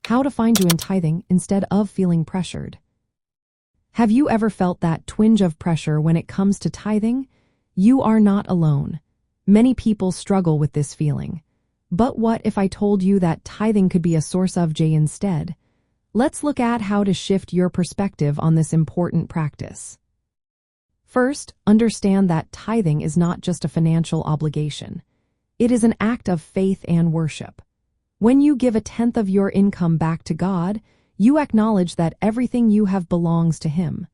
How to find you in tithing instead of feeling pressured. Have you ever felt that twinge of pressure when it comes to tithing? You are not alone. Many people struggle with this feeling. But what if I told you that tithing could be a source of joy instead? Let's look at how to shift your perspective on this important practice. First, understand that tithing is not just a financial obligation. It is an act of faith and worship. When you give a tenth of your income back to God, you acknowledge that everything you have belongs to Him.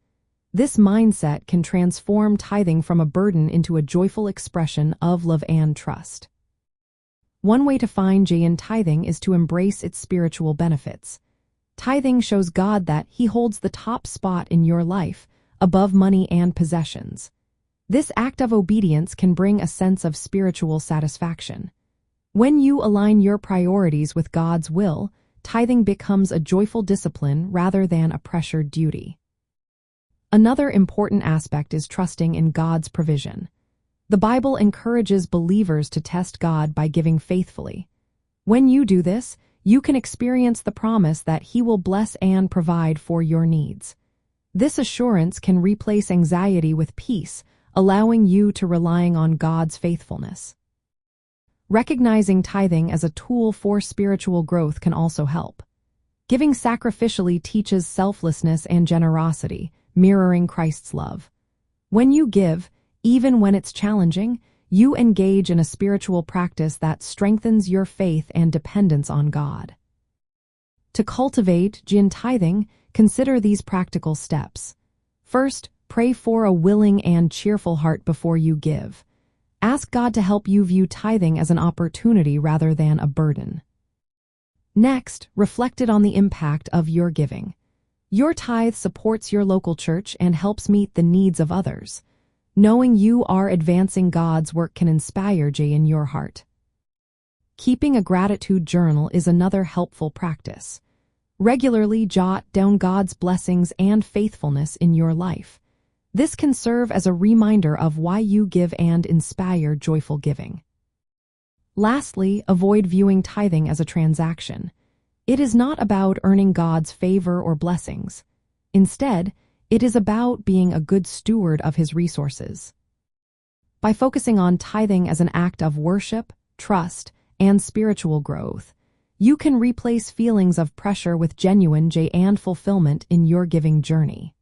This mindset can transform tithing from a burden into a joyful expression of love and trust. One way to find joy in tithing is to embrace its spiritual benefits. Tithing shows God that He holds the top spot in your life, above money and possessions. This act of obedience can bring a sense of spiritual satisfaction. When you align your priorities with God's will, tithing becomes a joyful discipline rather than a pressured duty. Another important aspect is trusting in God's provision. The Bible encourages believers to test God by giving faithfully. When you do this, you can experience the promise that He will bless and provide for your needs. This assurance can replace anxiety with peace, allowing you to rely on God's faithfulness. Recognizing tithing as a tool for spiritual growth can also help. Giving sacrificially teaches selflessness and generosity, mirroring Christ's love. When you give, even when it's challenging, you engage in a spiritual practice that strengthens your faith and dependence on God. To cultivate joy in tithing, consider these practical steps. First, pray for a willing and cheerful heart before you give. Ask God to help you view tithing as an opportunity rather than a burden. Next, reflect on the impact of your giving. Your tithe supports your local church and helps meet the needs of others. Knowing you are advancing God's work can inspire joy in your heart. Keeping a gratitude journal is another helpful practice. Regularly jot down God's blessings and faithfulness in your life. This can serve as a reminder of why you give and inspire joyful giving. Lastly, avoid viewing tithing as a transaction. It is not about earning God's favor or blessings. Instead, it is about being a good steward of His resources. By focusing on tithing as an act of worship, trust, and spiritual growth, you can replace feelings of pressure with genuine joy and fulfillment in your giving journey.